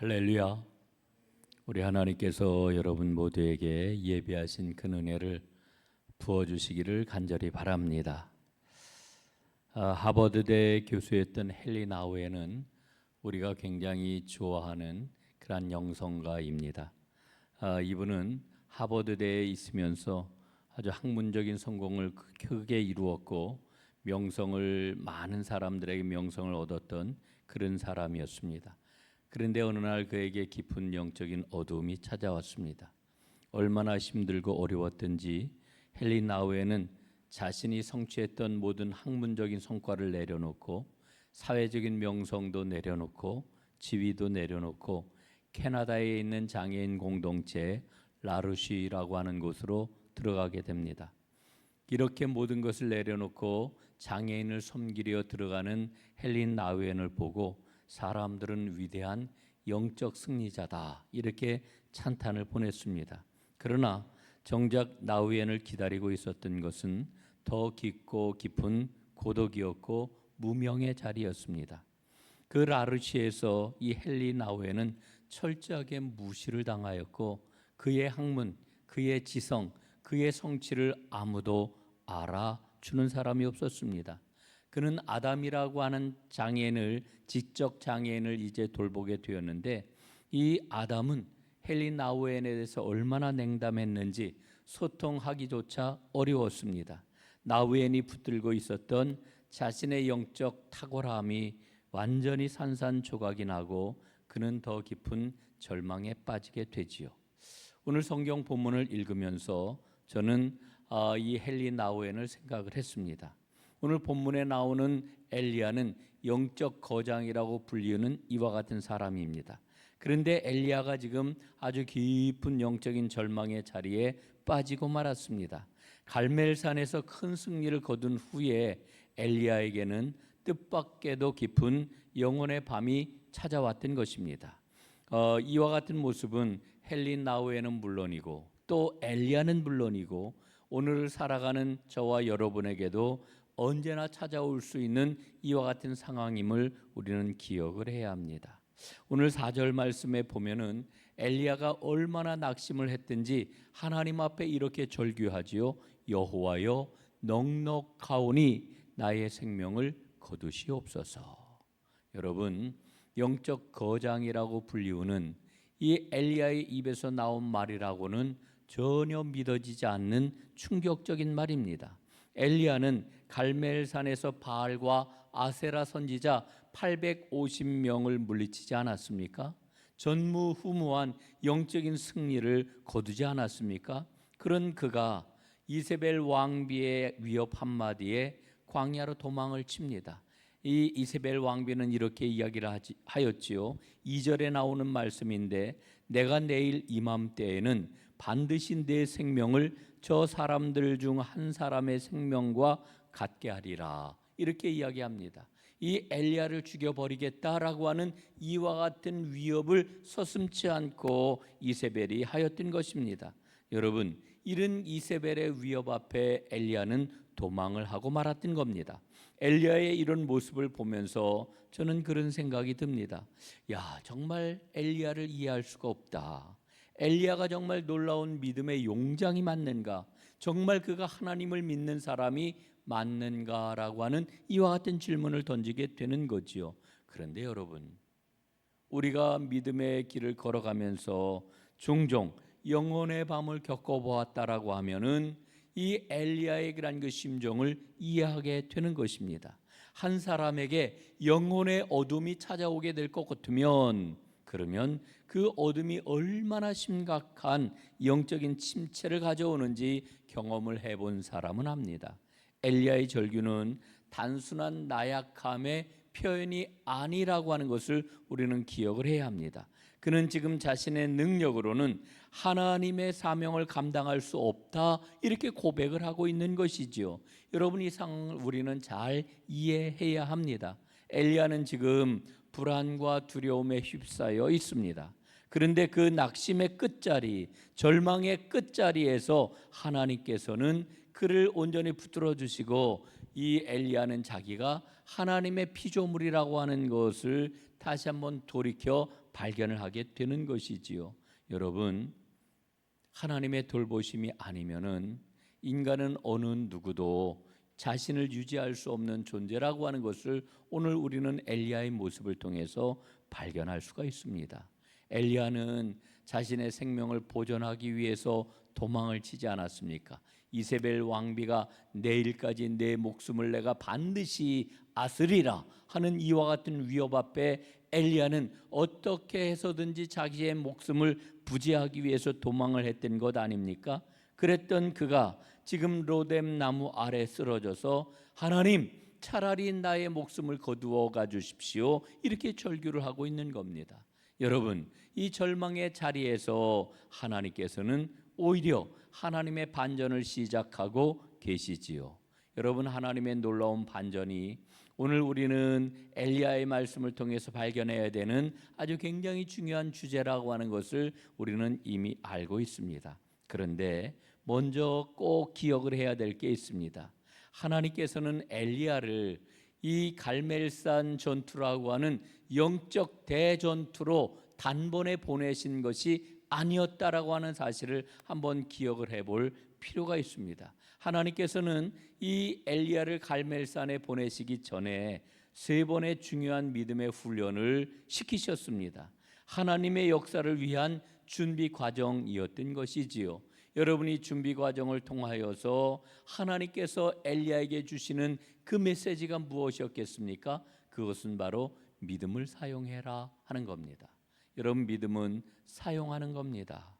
할렐루야. 우리 하나님께서 여러분 모두에게 예비하신 큰 은혜를 부어주시기를 간절히 바랍니다. 하버드대 교수였던 헨리 나우에는 우리가 굉장히 좋아하는 그런 영성가입니다. 이분은 하버드대에 있으면서 아주 학문적인 성공을 크게 이루었고 많은 사람들에게 명성을 얻었던 그런 사람이었습니다. 그런데 어느 날 그에게 깊은 영적인 어두움이 찾아왔습니다. 얼마나 힘들고 어려웠던지 헨리 나우에는 자신이 성취했던 모든 학문적인 성과를 내려놓고 사회적인 명성도 내려놓고 지위도 내려놓고 캐나다에 있는 장애인 공동체 라루시라고 하는 곳으로 들어가게 됩니다. 이렇게 모든 것을 내려놓고 장애인을 섬기려 들어가는 헨리 나우엔을 보고 사람들은 위대한 영적 승리자다 이렇게 찬탄을 보냈습니다. 그러나 정작 나우엔을 기다리고 있었던 것은 더 깊고 깊은 고독이었고 무명의 자리였습니다. 그 라르시에서 이 헨리 나우엔은 철저하게 무시를 당하였고 그의 학문, 그의 지성, 그의 성취를 아무도 알아주는 사람이 없었습니다. 그는 아담이라고 하는 지적 장애인을 이제 돌보게 되었는데 이 아담은 헨리 나우엔에 대해서 얼마나 냉담했는지 소통하기조차 어려웠습니다. 나우엔이 붙들고 있었던 자신의 영적 탁월함이 완전히 산산조각이 나고 그는 더 깊은 절망에 빠지게 되지요. 오늘 성경 본문을 읽으면서 저는 이 헨리 나우엔을 생각을 했습니다. 오늘 본문에 나오는 엘리야는 영적 거장이라고 불리우는 이와 같은 사람입니다. 그런데 엘리야가 지금 아주 깊은 영적인 절망의 자리에 빠지고 말았습니다. 갈멜산에서 큰 승리를 거둔 후에 엘리야에게는 뜻밖에도 깊은 영혼의 밤이 찾아왔던 것입니다. 이와 같은 모습은 헨리 나우에는 물론이고 또 엘리야는 물론이고 오늘을 살아가는 저와 여러분에게도 언제나 찾아올 수 있는 이와 같은 상황임을 우리는 기억을 해야 합니다. 오늘 4절 말씀에 보면은 엘리야가 얼마나 낙심을 했든지 하나님 앞에 이렇게 절규하지요. 여호와여 넉넉하오니 나의 생명을 거두시옵소서. 여러분, 영적 거장이라고 불리우는 이 엘리야의 입에서 나온 말이라고는 전혀 믿어지지 않는 충격적인 말입니다. 엘리야는 갈멜산에서 바알과 아세라 선지자 850명을 물리치지 않았습니까? 전무후무한 영적인 승리를 거두지 않았습니까? 그런 그가 이세벨 왕비의 위협 한마디에 광야로 도망을 칩니다. 이 이세벨 왕비는 이렇게 이야기를 하였지요. 2절에 나오는 말씀인데 내가 내일 이맘때에는 반드시 내 생명을 저 사람들 중 한 사람의 생명과 같게 하리라 이렇게 이야기합니다. 이 엘리야를 죽여버리겠다라고 하는 이와 같은 위협을 서슴지 않고 이세벨이 하였던 것입니다. 여러분, 이런 이세벨의 위협 앞에 엘리야는 도망을 하고 말았던 겁니다. 엘리야의 이런 모습을 보면서 저는 그런 생각이 듭니다. 정말 엘리야를 이해할 수가 없다. 엘리야가 정말 놀라운 믿음의 용장이 맞는가? 정말 그가 하나님을 믿는 사람이 맞는가라고 하는 이와 같은 질문을 던지게 되는 거지요. 그런데 여러분, 우리가 믿음의 길을 걸어가면서 종종 영혼의 밤을 겪어보았다라고 하면은 이 엘리야의 그런 그 심정을 이해하게 되는 것입니다. 한 사람에게 영혼의 어둠이 찾아오게 될 것 같으면 그러면 그 어둠이 얼마나 심각한 영적인 침체를 가져오는지 경험을 해본 사람은 압니다. 엘리야의 절규는 단순한 나약함의 표현이 아니라고 하는 것을 우리는 기억을 해야 합니다. 그는 지금 자신의 능력으로는 하나님의 사명을 감당할 수 없다 이렇게 고백을 하고 있는 것이지요. 여러분, 이 상황을 우리는 잘 이해해야 합니다. 엘리야는 지금 불안과 두려움에 휩싸여 있습니다. 그런데 그 낙심의 끝자리, 절망의 끝자리에서 하나님께서는 그를 온전히 붙들어 주시고 이 엘리야는 자기가 하나님의 피조물이라고 하는 것을 다시 한번 돌이켜 발견을 하게 되는 것이지요. 여러분, 하나님의 돌보심이 아니면은 인간은 어느 누구도 자신을 유지할 수 없는 존재라고 하는 것을 오늘 우리는 엘리야의 모습을 통해서 발견할 수가 있습니다. 엘리야는 자신의 생명을 보존하기 위해서 도망을 치지 않았습니까? 이세벨 왕비가 내일까지 내 목숨을 내가 반드시 아스리라 하는 이와 같은 위협 앞에 엘리야는 어떻게 해서든지 자기의 목숨을 부지하기 위해서 도망을 했던 것 아닙니까? 그랬던 그가 지금 로뎀 나무 아래 쓰러져서 하나님, 차라리 나의 목숨을 거두어 가 주십시오, 이렇게 절규를 하고 있는 겁니다. 여러분, 이 절망의 자리에서 하나님께서는 오히려 하나님의 반전을 시작하고 계시지요. 여러분, 하나님의 놀라운 반전이 오늘 우리는 엘리야의 말씀을 통해서 발견해야 되는 아주 굉장히 중요한 주제라고 하는 것을 우리는 이미 알고 있습니다. 그런데 먼저 꼭 기억을 해야 될 게 있습니다. 하나님께서는 엘리야를 이 갈멜산 전투라고 하는 영적 대전투로 단번에 보내신 것이 아니었다라고 하는 사실을 한번 기억을 해볼 필요가 있습니다. 하나님께서는 이 엘리야를 갈멜산에 보내시기 전에 3번의 중요한 믿음의 훈련을 시키셨습니다. 하나님의 역사를 위한 준비 과정이었던 것이지요. 여러분이 준비 과정을 통하여서 하나님께서 엘리야에게 주시는 그 메시지가 무엇이었겠습니까? 그것은 바로 믿음을 사용해라 하는 겁니다. 여러분, 믿음은 사용하는 겁니다.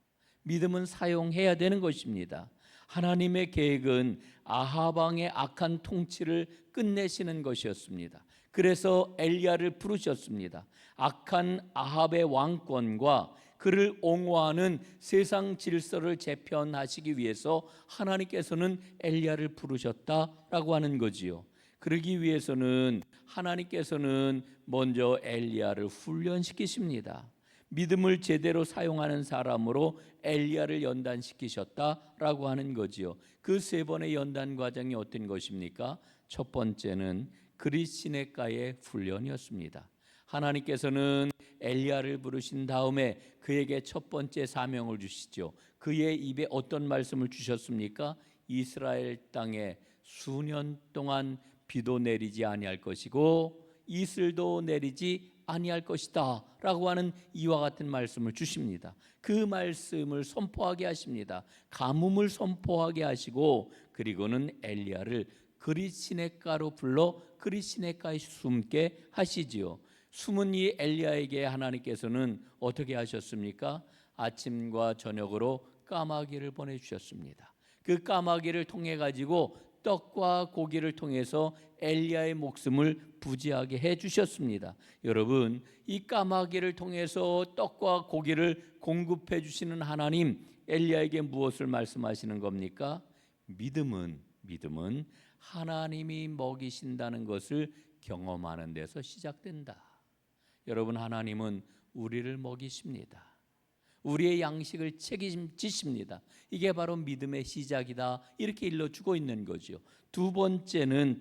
믿음은 사용해야 되는 것입니다. 하나님의 계획은 아합 왕의 악한 통치를 끝내시는 것이었습니다. 그래서 엘리야를 부르셨습니다. 악한 아합의 왕권과 그를 옹호하는 세상 질서를 재편하시기 위해서 하나님께서는 엘리야를 부르셨다라고 하는 거지요. 그러기 위해서는 하나님께서는 먼저 엘리야를 훈련시키십니다. 믿음을 제대로 사용하는 사람으로 엘리야를 연단시키셨다라고 하는 거지요. 그 3번의 연단 과정이 어떤 것입니까? 첫 번째는 그리시네가의 훈련이었습니다. 하나님께서는 엘리야를 부르신 다음에 그에게 첫 번째 사명을 주시죠. 그의 입에 어떤 말씀을 주셨습니까? 이스라엘 땅에 수년 동안 비도 내리지 아니할 것이고 이슬도 내리지 아니할 것이다 라고 하는 이와 같은 말씀을 주십니다. 그 말씀을 선포하게 하십니다. 가뭄을 선포하게 하시고, 그리고는 엘리야를 그리시네가로 불러 그리시네가에 숨게 하시지요. 숨은 이 엘리야에게 하나님께서는 어떻게 하셨습니까? 아침과 저녁으로 까마귀를 보내주셨습니다. 그 까마귀를 통해 가지고 떡과 고기를 통해서 엘리야의 목숨을 부지하게 해주셨습니다. 여러분, 이 까마귀를 통해서 떡과 고기를 공급해 주시는 하나님, 엘리야에게 무엇을 말씀하시는 겁니까? 믿음은 하나님이 먹이신다는 것을 경험하는 데서 시작된다. 여러분, 하나님은 우리를 먹이십니다. 우리의 양식을 책임지십니다. 이게 바로 믿음의 시작이다, 이렇게 일러주고 있는 거죠. 두 번째는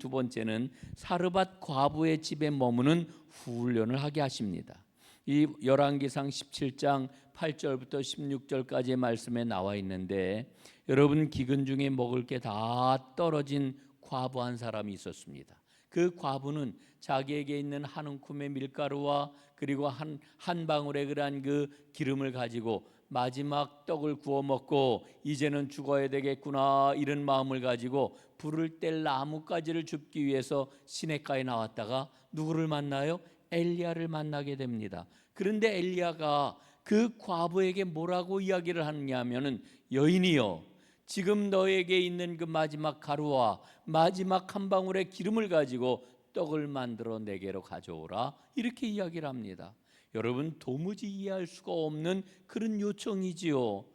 사르밧 과부의 집에 머무는 훈련을 하게 하십니다. 이 열왕기상 17장 8절부터 16절까지의 말씀에 나와 있는데, 여러분, 기근 중에 먹을 게 다 떨어진 과부 한 사람이 있었습니다. 그 과부는 자기에게 있는 한 움큼의 밀가루와 그리고 한 방울의 그러한 그 기름을 가지고 마지막 떡을 구워 먹고 이제는 죽어야 되겠구나, 이런 마음을 가지고 불을 뗄 나뭇가지를 줍기 위해서 시내가에 나왔다가 누구를 만나요? 엘리야를 만나게 됩니다. 그런데 엘리야가 그 과부에게 뭐라고 이야기를 하느냐 하면은, 여인이여, 지금 너에게 있는 그 마지막 가루와 마지막 한 방울의 기름을 가지고 떡을 만들어 내게로 가져오라, 이렇게 이야기를 합니다. 여러분, 도무지 이해할 수가 없는 그런 요청이지요.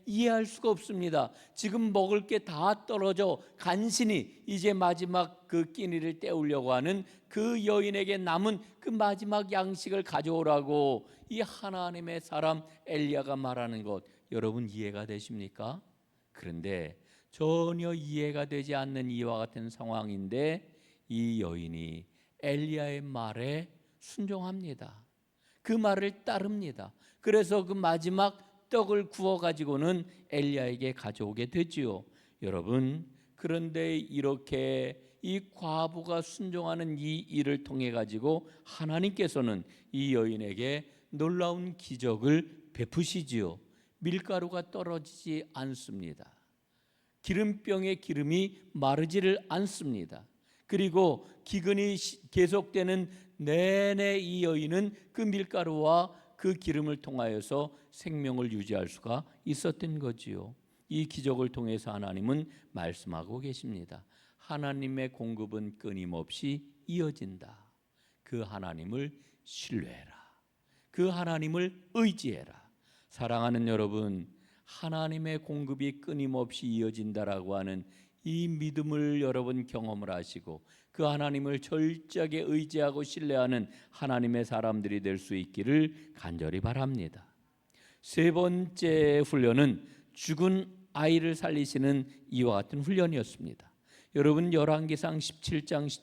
이해할 수가 없습니다. 지금 먹을 게 다 떨어져 간신히 이제 마지막 그 끼니를 때우려고 하는 그 여인에게 남은 그 마지막 양식을 가져오라고 이 하나님의 사람 엘리야가 말하는 것, 여러분 이해가 되십니까? 그런데 전혀 이해가 되지 않는 이와 같은 상황인데 이 여인이 엘리야의 말에 순종합니다. 그 말을 따릅니다. 그래서 그 마지막 떡을 구워 가지고는 엘리야에게 가져오게 되지요. 여러분, 그런데 이렇게 이 과부가 순종하는 이 일을 통해 가지고 하나님께서는 이 여인에게 놀라운 기적을 베푸시지요. 밀가루가 떨어지지 않습니다. 기름병의 기름이 마르지를 않습니다. 그리고 기근이 계속되는 내내 이 여인은 그 밀가루와 그 기름을 통하여서 생명을 유지할 수가 있었던 거지요. 이 기적을 통해서 하나님은 말씀하고 계십니다. 하나님의 공급은 끊임없이 이어진다. 그 하나님을 신뢰해라. 그 하나님을 의지해라. 사랑하는 여러분, 하나님의 공급이 끊임없이 이어진다라고 하는 이 믿음을 여러분 경험을 하시고 그 하나님을 철저하게 의지하고 신뢰하는 하나님의 사람들이 될 수 있기를 간절히 바랍니다. 세 번째 훈련은 죽은 아이를 살리시는 이와 같은 훈련이었습니다. 여러분, 열왕기상 17장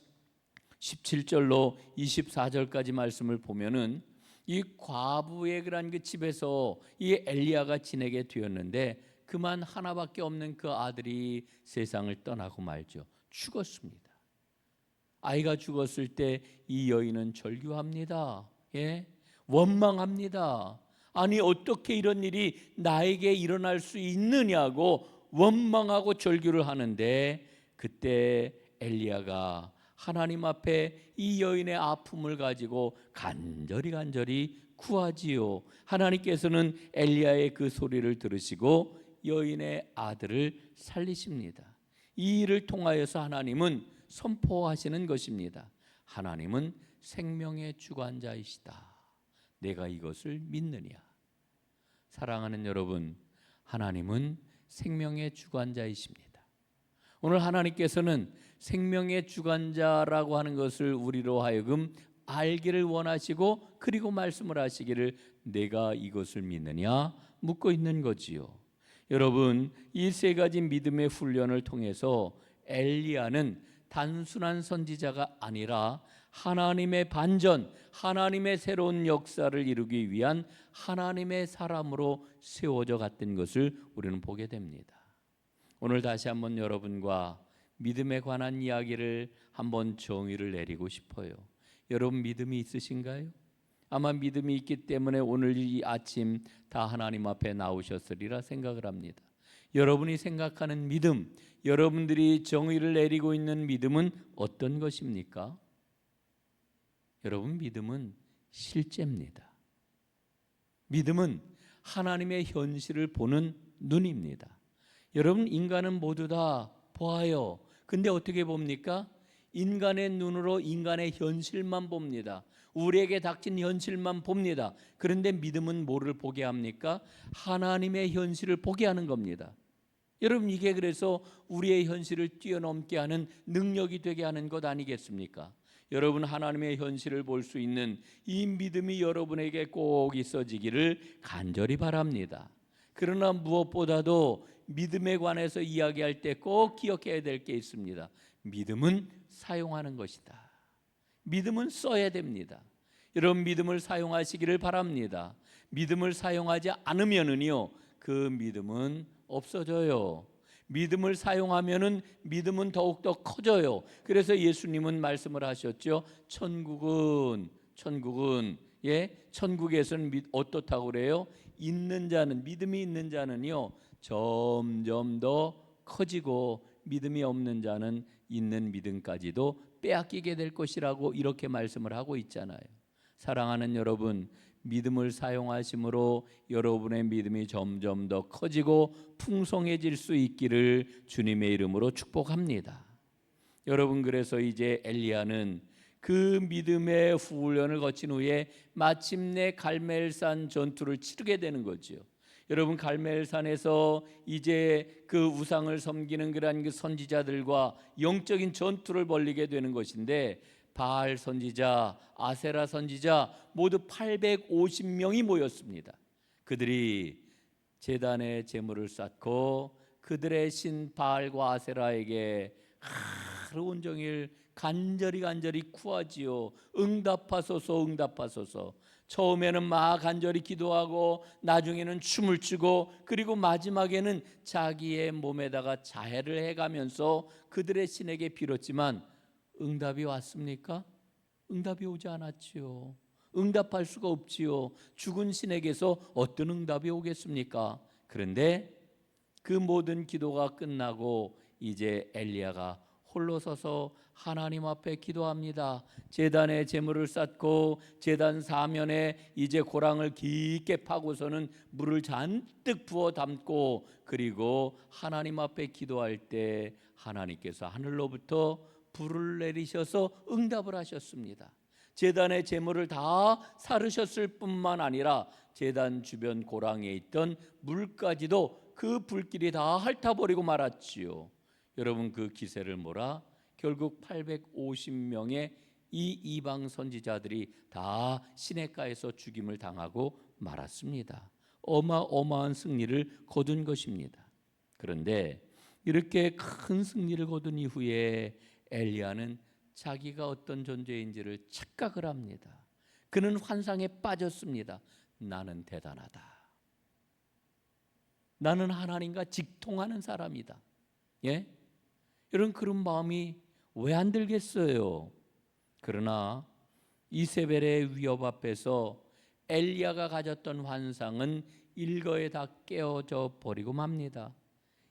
17절로 24절까지 말씀을 보면은 이 과부의 그런 그 집에서 이 엘리야가 지내게 되었는데 그만 하나밖에 없는 그 아들이 세상을 떠나고 말죠. 죽었습니다. 아이가 죽었을 때 이 여인은 절규합니다. 원망합니다. 아니, 어떻게 이런 일이 나에게 일어날 수 있느냐고 원망하고 절규를 하는데 그때 엘리야가 하나님 앞에 이 여인의 아픔을 가지고 간절히 구하지요. 하나님께서는 엘리야의 그 소리를 들으시고 여인의 아들을 살리십니다. 이 일을 통하여서 하나님은 선포하시는 것입니다. 하나님은 생명의 주관자이시다. 내가 이것을 믿느냐? 사랑하는 여러분, 하나님은 생명의 주관자이십니다. 오늘 하나님께서는 생명의 주관자라고 하는 것을 우리로 하여금 알기를 원하시고 그리고 말씀을 하시기를 내가 이것을 믿느냐 묻고 있는 거지요. 여러분, 이 세 가지 믿음의 훈련을 통해서 엘리야는 단순한 선지자가 아니라 하나님의 반전, 하나님의 새로운 역사를 이루기 위한 하나님의 사람으로 세워져 갔던 것을 우리는 보게 됩니다. 오늘 다시 한번 여러분과 믿음에 관한 이야기를 한번 정의를 내리고 싶어요. 여러분, 믿음이 있으신가요? 아마 믿음이 있기 때문에 오늘 이 아침 다 하나님 앞에 나오셨으리라 생각을 합니다. 여러분이 생각하는 믿음, 여러분들이 정의를 내리고 있는 믿음은 어떤 것입니까? 여러분, 믿음은 실제입니다. 믿음은 하나님의 현실을 보는 눈입니다. 여러분, 인간은 모두 다 보아요. 근데 어떻게 봅니까? 인간의 눈으로 인간의 현실만 봅니다. 우리에게 닥친 현실만 봅니다. 그런데 믿음은 뭐를 보게 합니까? 하나님의 현실을 보게 하는 겁니다. 여러분, 이게 그래서 우리의 현실을 뛰어넘게 하는 능력이 되게 하는 것 아니겠습니까? 여러분, 하나님의 현실을 볼 수 있는 이 믿음이 여러분에게 꼭 있어지기를 간절히 바랍니다. 그러나 무엇보다도 믿음에 관해서 이야기할 때 꼭 기억해야 될 게 있습니다. 믿음은 사용하는 것이다. 믿음은 써야 됩니다. 여러분, 믿음을 사용하시기를 바랍니다. 믿음을 사용하지 않으면은요, 그 믿음은 없어져요. 믿음을 사용하면은 믿음은 더욱더 커져요. 그래서 예수님은 말씀을 하셨죠. 천국은 천국에서는 어떻다고 그래요? 있는 자는, 믿음이 있는 자는요 점점 더 커지고 믿음이 없는 자는 있는 믿음까지도 빼앗기게 될 것이라고 이렇게 말씀을 하고 있잖아요. 사랑하는 여러분, 믿음을 사용하심으로 여러분의 믿음이 점점 더 커지고 풍성해질 수 있기를 주님의 이름으로 축복합니다. 여러분, 그래서 이제 엘리야는 그 믿음의 훈련을 거친 후에 마침내 갈멜산 전투를 치르게 되는 거지요. 여러분, 갈멜산에서 이제 그 우상을 섬기는 그러한 그 선지자들과 영적인 전투를 벌이게 되는 것인데, 바알 선지자, 아세라 선지자 모두 850명이 모였습니다. 그들이 제단에 제물을 쌓고 그들의 신 바알과 아세라에게 하루 온종일 간절히 구하지요. 응답하소서, 응답하소서. 처음에는 막 간절히 기도하고 나중에는 춤을 추고 그리고 마지막에는 자기의 몸에다가 자해를 해가면서 그들의 신에게 빌었지만 응답이 왔습니까? 응답이 오지 않았지요. 응답할 수가 없지요. 죽은 신에게서 어떤 응답이 오겠습니까? 그런데 그 모든 기도가 끝나고 이제 엘리야가 홀로 서서 하나님 앞에 기도합니다. 제단에 제물을 쌓고 제단 사면에 이제 고랑을 깊게 파고서는 물을 잔뜩 부어 담고 그리고 하나님 앞에 기도할 때 하나님께서 하늘로부터 불을 내리셔서 응답을 하셨습니다. 제단의 제물을 다 사르셨을 뿐만 아니라 제단 주변 고랑에 있던 물까지도 그 불길이 다 핥아버리고 말았지요. 여러분, 그 기세를 몰아 결국 850명의 이 이방 선지자들이 다 시내가에서 죽임을 당하고 말았습니다. 어마어마한 승리를 거둔 것입니다. 그런데 이렇게 큰 승리를 거둔 이후에 엘리야는 자기가 어떤 존재인지를 착각을 합니다. 그는 환상에 빠졌습니다. 나는 대단하다. 나는 하나님과 직통하는 사람이다. 예? 이런 그런 마음이 왜 안 들겠어요? 그러나 이세벨의 위협 앞에서 엘리야가 가졌던 환상은 일거에 다 깨어져 버리고 맙니다.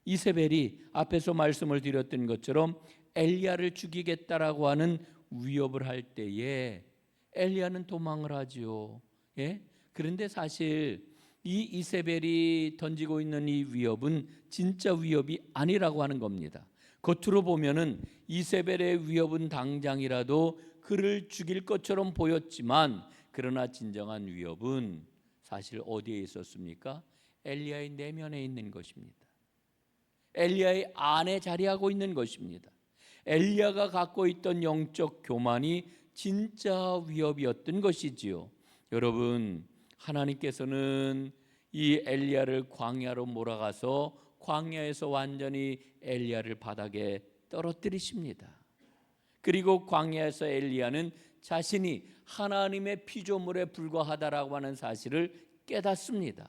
이세벨이 앞에서 말씀을 드렸던 것처럼 엘리야를 죽이겠다라고 하는 위협을 할 때에 엘리야는 도망을 하지요. 예? 그런데 사실 이 이세벨이 던지고 있는 이 위협은 진짜 위협이 아니라고 하는 겁니다. 겉으로 보면은 이세벨의 위협은 당장이라도 그를 죽일 것처럼 보였지만 그러나 진정한 위협은 사실 어디에 있었습니까? 엘리야의 내면에 있는 것입니다. 엘리야의 안에 자리하고 있는 것입니다. 엘리야가 갖고 있던 영적 교만이 진짜 위협이었던 것이지요. 여러분, 하나님께서는 이 엘리야를 광야로 몰아가서 광야에서 완전히 엘리야를 바닥에 떨어뜨리십니다. 그리고 광야에서 엘리야는 자신이 하나님의 피조물에 불과하다라고 하는 사실을 깨닫습니다.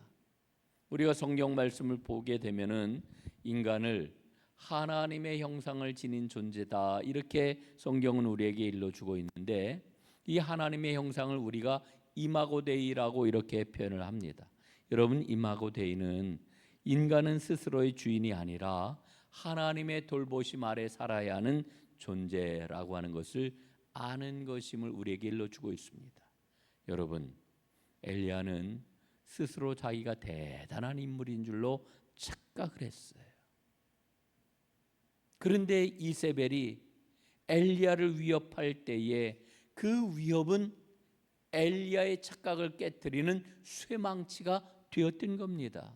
우리가 성경 말씀을 보게 되면은 인간을 하나님의 형상을 지닌 존재다, 이렇게 성경은 우리에게 일러주고 있는데, 이 하나님의 형상을 우리가 이마고 데이라고 이렇게 표현을 합니다. 여러분, 이마고 데이는 인간은 스스로의 주인이 아니라 하나님의 돌보심 아래 살아야 하는 존재라고 하는 것을 아는 것임을 우리에게 일러주고 있습니다. 여러분, 엘리야는 스스로 자기가 대단한 인물인 줄로 착각을 했어요. 그런데 이세벨이 엘리야를 위협할 때에 그 위협은 엘리야의 착각을 깨뜨리는 쇠망치가 되었던 겁니다.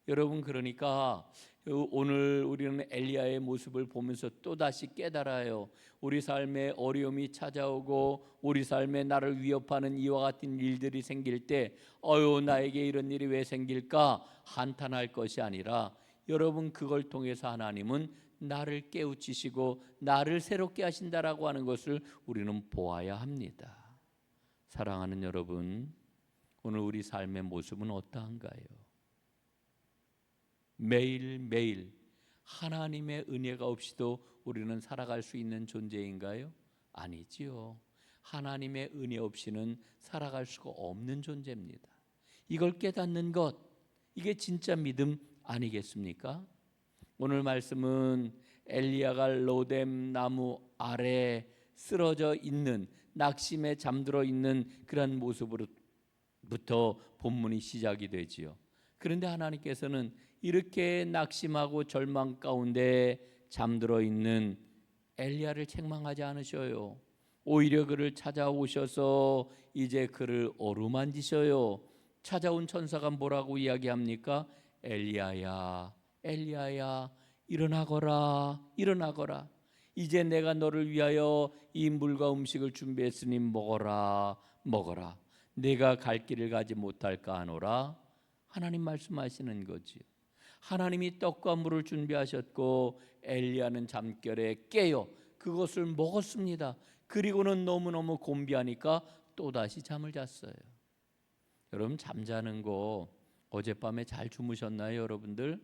여러분, 그러니까 오늘 우리는 엘리야의 모습을 보면서 또다시 깨달아요. 우리 삶에 어려움이 찾아오고 우리 삶에 나를 위협하는 이와 같은 일들이 생길 때 나에게 이런 일이 왜 생길까 한탄할 것이 아니라, 여러분, 그걸 통해서 하나님은 나를 깨우치시고 나를 새롭게 하신다라고 하는 것을 우리는 보아야 합니다. 사랑하는 여러분, 오늘 우리 삶의 모습은 어떠한가요? 매일매일 하나님의 은혜가 없이도 우리는 살아갈 수 있는 존재인가요? 아니지요. 하나님의 은혜 없이는 살아갈 수가 없는 존재입니다. 이걸 깨닫는 것, 이게 진짜 믿음 아니겠습니까? 오늘 말씀은 엘리야가 로뎀 나무 아래 쓰러져 있는, 낙심에 잠들어 있는 그런 모습으로부터 본문이 시작이 되지요. 그런데 하나님께서는 이렇게 낙심하고 절망 가운데 잠들어 있는 엘리야를 책망하지 않으셔요. 오히려 그를 찾아오셔서 이제 그를 어루만지셔요. 찾아온 천사가 뭐라고 이야기합니까? 엘리야야, 엘리야야, 일어나거라, 일어나거라. 이제 내가 너를 위하여 이 물과 음식을 준비했으니 먹어라, 먹어라. 내가 갈 길을 가지 못할까 하노라. 하나님 말씀하시는 거지요. 하나님이 떡과 물을 준비하셨고 엘리야는 잠결에 깨어 그것을 먹었습니다. 그리고는 너무너무 곤비하니까 또다시 잠을 잤어요. 여러분, 잠자는 거 어젯밤에 잘 주무셨나요, 여러분들?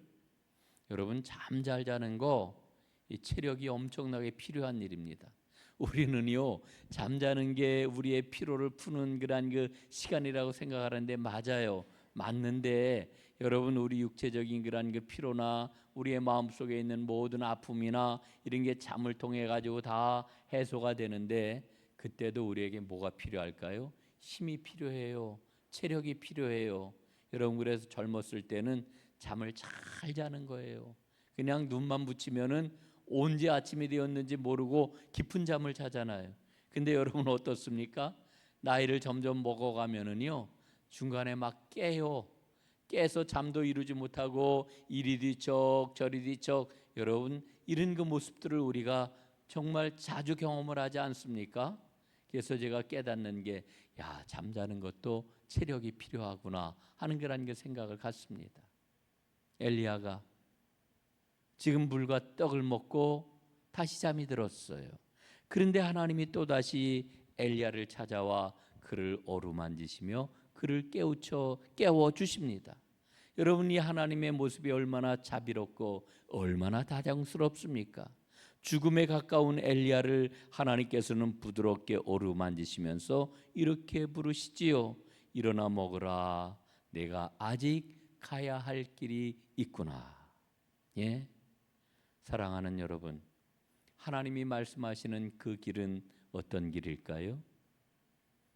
여러분, 잠 잘 자는 거 이 체력이 엄청나게 필요한 일입니다. 우리는요, 잠자는 게 우리의 피로를 푸는 그런 그 시간이라고 생각하는데 맞아요. 맞는데 여러분, 우리 육체적인 그런 그 피로나 우리의 마음속에 있는 모든 아픔이나 이런 게 잠을 통해 가지고 다 해소가 되는데, 그때도 우리에게 뭐가 필요할까요? 힘이 필요해요. 체력이 필요해요. 여러분, 그래서 젊었을 때는 잠을 잘 자는 거예요. 그냥 눈만 붙이면은 언제 아침이 되었는지 모르고 깊은 잠을 자잖아요. 근데 여러분 어떻습니까? 나이를 점점 먹어가면은요, 중간에 막 깨요. 깨서 잠도 이루지 못하고 이리 뒤척 저리 뒤척. 여러분, 이런 그 모습들을 우리가 정말 자주 경험을 하지 않습니까? 그래서 제가 깨닫는 게, 야, 잠자는 것도 체력이 필요하구나 하는 그런 그 생각을 갖습니다. 엘리야가 지금 물과 떡을 먹고 다시 잠이 들었어요. 그런데 하나님이 또다시 엘리야를 찾아와 그를 어루만지시며 그를 깨워 주십니다. 여러분, 이 하나님의 모습이 얼마나 자비롭고 얼마나 다정스럽습니까? 죽음에 가까운 엘리야를 하나님께서는 부드럽게 어루만지시면서 이렇게 부르시지요. 일어나 먹으라. 내가 아직 가야 할 길이 있구나. 예? 사랑하는 여러분, 하나님이 말씀하시는 그 길은 어떤 길일까요?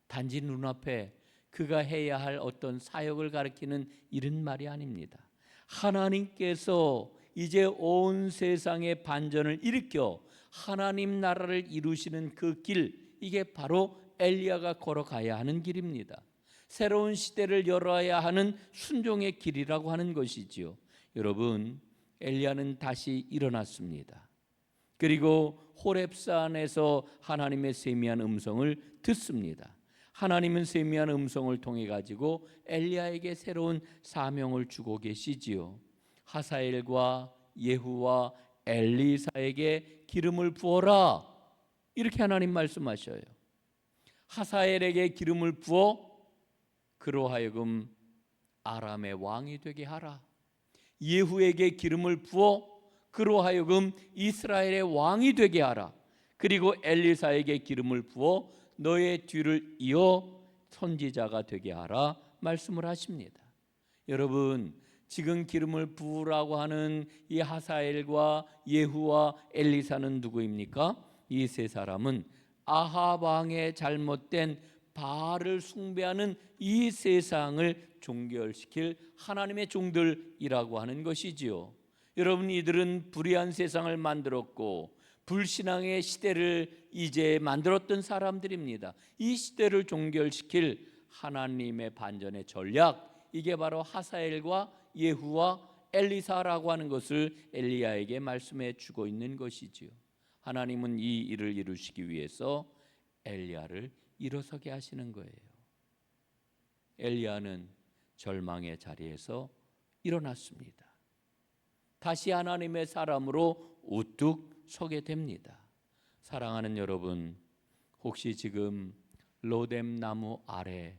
단지 눈앞에 그가 해야 할 어떤 사역을 가리키는 이런 말이 아닙니다. 하나님께서 이제 온 세상의 반전을 일으켜 하나님 나라를 이루시는 그 길, 이게 바로 엘리야가 걸어가야 하는 길입니다. 새로운 시대를 열어야 하는 순종의 길이라고 하는 것이지요. 여러분, 엘리야는 다시 일어났습니다. 그리고 호렙산에서 하나님의 세미한 음성을 듣습니다. 하나님은 세미한 음성을 통해 가지고 엘리야에게 새로운 사명을 주고 계시지요. 하사엘과 예후와 엘리사에게 기름을 부어라, 이렇게 하나님 말씀하셔요. 하사엘에게 기름을 부어 그로 하여금 아람의 왕이 되게 하라. 예후에게 기름을 부어 그로 하여금 이스라엘의 왕이 되게 하라. 그리고 엘리사에게 기름을 부어 너의 뒤를 이어 선지자가 되게 하라 말씀을 하십니다. 여러분, 지금 기름을 부으라고 하는 이 하사엘과 예후와 엘리사는 누구입니까? 이 세 사람은 아합 왕의 잘못된 바알을 숭배하는 이 세상을 종결시킬 하나님의 종들이라고 하는 것이지요. 여러분, 이들은 불의한 세상을 만들었고 불신앙의 시대를 이제 만들었던 사람들입니다. 이 시대를 종결시킬 하나님의 반전의 전략, 이게 바로 하사엘과 예후와 엘리사라고 하는 것을 엘리야에게 말씀해 주고 있는 것이지요. 하나님은 이 일을 이루시기 위해서 엘리야를 일어서게 하시는 거예요. 엘리야는 절망의 자리에서 일어났습니다. 다시 하나님의 사람으로 우뚝 서게 됩니다. 사랑하는 여러분, 혹시 지금 로뎀 나무 아래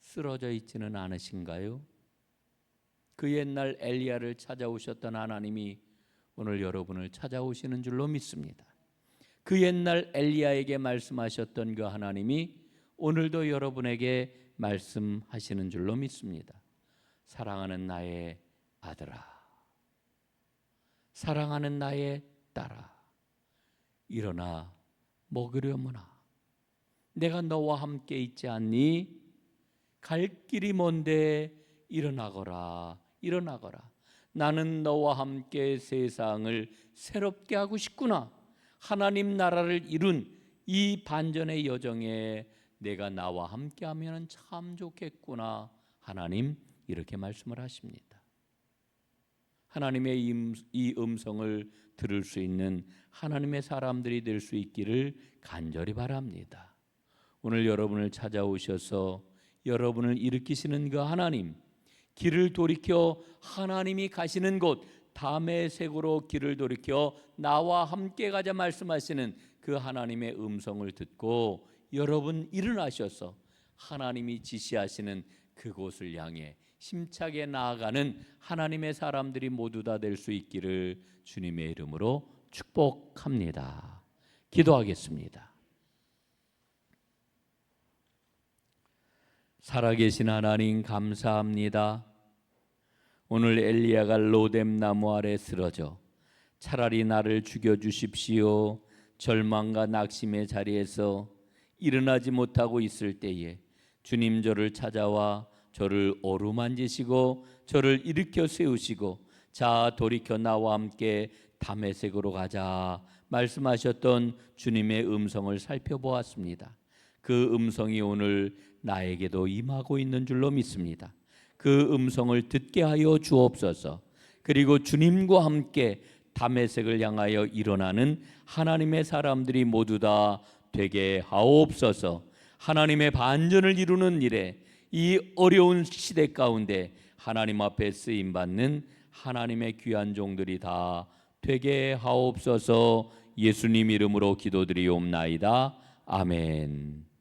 쓰러져 있지는 않으신가요? 그 옛날 엘리야를 찾아오셨던 하나님이 오늘 여러분을 찾아오시는 줄로 믿습니다. 그 옛날 엘리야에게 말씀하셨던 그 하나님이 오늘도 여러분에게 말씀하시는 줄로 믿습니다. 사랑하는 나의 아들아, 사랑하는 나의 딸아, 일어나 먹으려무나. 내가 너와 함께 있지 않니? 갈 길이 먼데 일어나거라, 일어나거라. 나는 너와 함께 세상을 새롭게 하고 싶구나. 하나님 나라를 이룬 이 반전의 여정에 내가 나와 함께하면 참 좋겠구나. 하나님 이렇게 말씀을 하십니다. 하나님의 이 음성을 들을 수 있는 하나님의 사람들이 될 수 있기를 간절히 바랍니다. 오늘 여러분을 찾아오셔서 여러분을 일으키시는 그 하나님, 길을 돌이켜 하나님이 가시는 곳 다메섹으로 길을 돌이켜 나와 함께 가자 말씀하시는 그 하나님의 음성을 듣고 여러분 일어나셔서 하나님이 지시하시는 그곳을 향해 힘차게 나아가는 하나님의 사람들이 모두 다 될 수 있기를 주님의 이름으로 축복합니다. 기도하겠습니다. 살아계신 하나님 감사합니다. 오늘 엘리야가 로뎀 나무 아래 쓰러져 차라리 나를 죽여주십시오 절망과 낙심의 자리에서 일어나지 못하고 있을 때에 주님 저를 찾아와 저를 어루만지시고 저를 일으켜 세우시고 자 돌이켜 나와 함께 다메섹으로 가자 말씀하셨던 주님의 음성을 살펴보았습니다. 그 음성이 오늘 나에게도 임하고 있는 줄로 믿습니다. 그 음성을 듣게 하여 주옵소서. 그리고 주님과 함께 다메섹을 향하여 일어나는 하나님의 사람들이 모두 다 되게 하옵소서. 하나님의 반전을 이루는 일에 이 어려운 시대 가운데 하나님 앞에 쓰임 받는 하나님의 귀한 종들이 다 되게 하옵소서. 예수님 이름으로 기도드리옵나이다. 아멘.